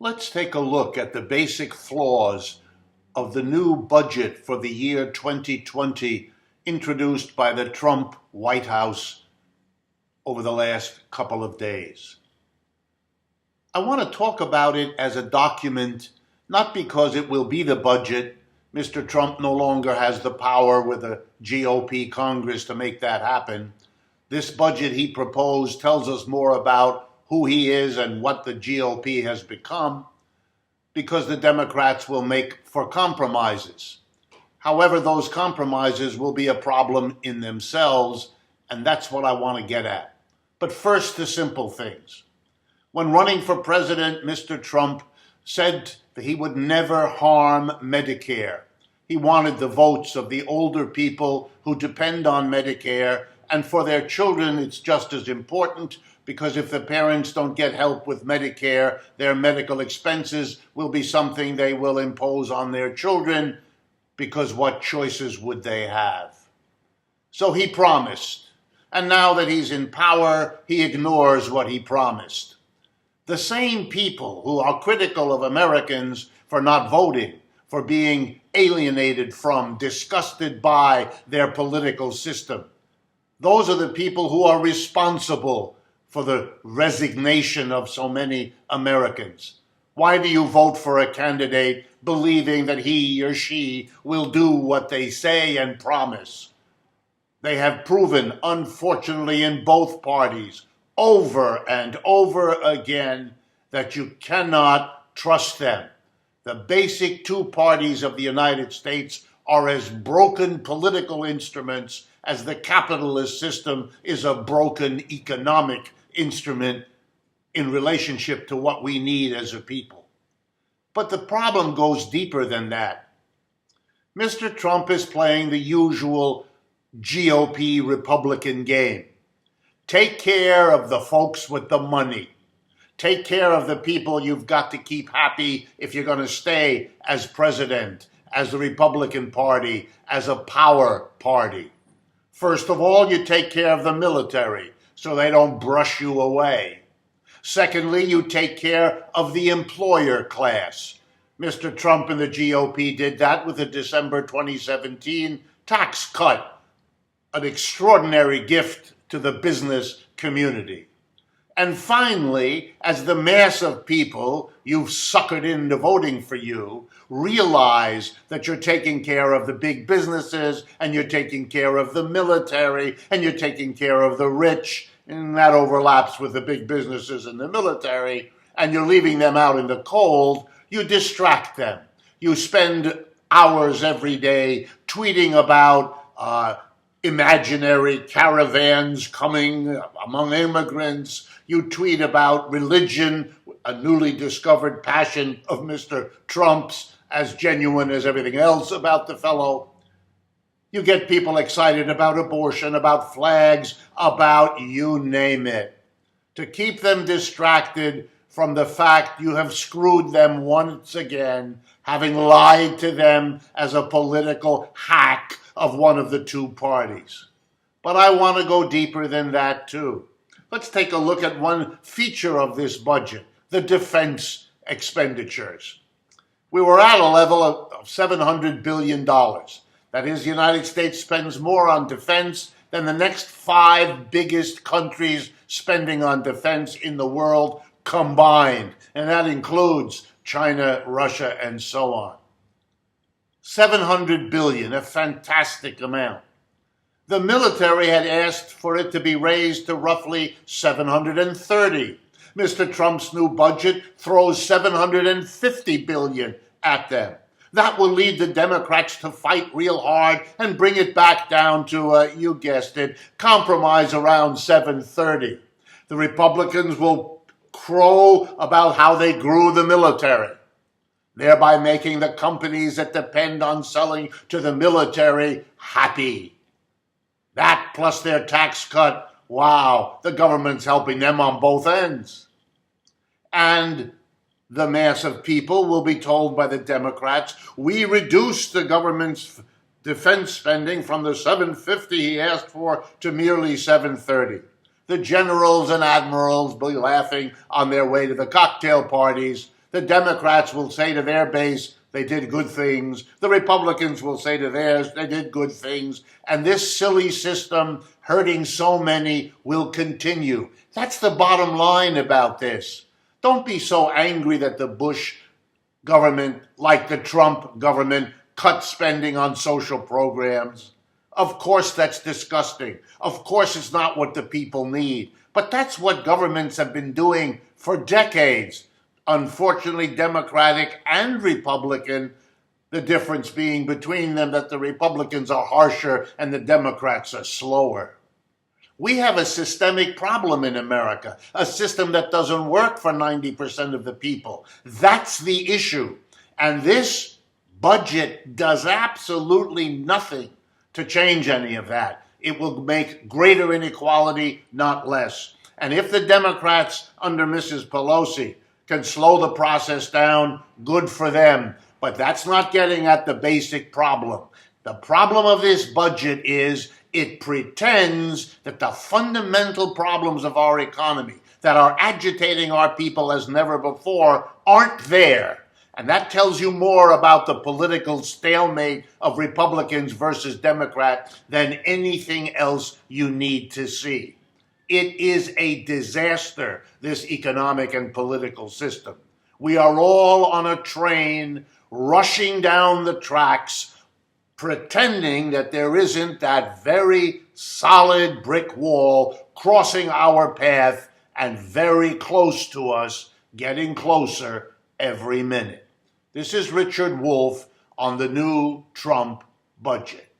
Let's take a look at the basic flaws of the new budget for the year 2020 introduced by the Trump White House over the last couple of days. I want to talk about it as a document, not because it will be the budget. Mr. Trump no longer has the power with the GOP Congress to make that happen. This budget he proposed tells us more about who he is and what the GOP has become, because the Democrats will make for compromises. However, those compromises will be a problem in themselves, and that's what I want to get at. But first, the simple things. When running for president, Mr. Trump said that he would never harm Medicare. He wanted the votes of the older people who depend on Medicare, and for their children it's just as important, because if the parents don't get help with Medicare, their medical expenses will be something they will impose on their children, because what choices would they have? So he promised, and now that he's in power, he ignores what he promised. The same people who are critical of Americans for not voting, for being alienated from, disgusted by their political system, those are the people who are responsible for the resignation of so many Americans. Why do you vote for a candidate believing that he or she will do what they say and promise? They have proven, unfortunately, in both parties, over and over again, that you cannot trust them. The basic two parties of the United States are as broken political instruments as the capitalist system is a broken economic instrument in relationship to what we need as a people. But the problem goes deeper than that. Mr. Trump is playing the usual GOP Republican game. Take care of the folks with the money. Take care of the people you've got to keep happy if you're going to stay as president, as the Republican Party, as a power party. First of all, you take care of the military so they don't brush you away. Secondly, you take care of the employer class. Mr. Trump and the GOP did that with the December 2017 tax cut, an extraordinary gift to the business community. And finally, as the mass of people you've suckered into voting for you realize that you're taking care of the big businesses, and you're taking care of the military, and you're taking care of the rich, and that overlaps with the big businesses and the military, and you're leaving them out in the cold, you distract them. You spend hours every day tweeting about imaginary caravans coming among immigrants. You tweet about religion, a newly discovered passion of Mr. Trump's, as genuine as everything else about the fellow. You get people excited about abortion, about flags, about you name it, to keep them distracted from the fact you have screwed them once again, having lied to them as a political hack of one of the two parties. But I want to go deeper than that too. Let's take a look at one feature of this budget, the defense expenditures. We were at a level of $700 billion. That is, the United States spends more on defense than the next 5 biggest countries spending on defense in the world combined. And that includes China, Russia, and so on. $700 billion, a fantastic amount. The military had asked for it to be raised to roughly $730. Mr. Trump's new budget throws $750 billion at them. That will lead the Democrats to fight real hard and bring it back down to, you guessed it, compromise around $730. The Republicans will crow about how they grew the military, thereby making the companies that depend on selling to the military happy. That plus their tax cut, wow, the government's helping them on both ends. And the mass of people will be told by the Democrats, we reduced the government's defense spending from the $750 he asked for to merely $730. The generals and admirals will be laughing on their way to the cocktail parties, The Democrats will say to their base, they did good things. The Republicans will say to theirs, they did good things. And this silly system hurting so many will continue. That's the bottom line about this. Don't be so angry that the Bush government, like the Trump government, cut spending on social programs. Of course that's disgusting. Of course it's not what the people need. But that's what governments have been doing for decades. Unfortunately, Democratic and Republican, the difference being between them that the Republicans are harsher and the Democrats are slower. We have a systemic problem in America, a system that doesn't work for 90% of the people. That's the issue. And this budget does absolutely nothing to change any of that. It will make greater inequality, not less. And if the Democrats under Mrs. Pelosi can slow the process down, good for them. But that's not getting at the basic problem. The problem of this budget is it pretends that the fundamental problems of our economy that are agitating our people as never before aren't there. And that tells you more about the political stalemate of Republicans versus Democrats than anything else you need to see. It is a disaster, this economic and political system. We are all on a train rushing down the tracks, pretending that there isn't that very solid brick wall crossing our path and very close to us, getting closer every minute. This is Richard Wolff on the new Trump budget.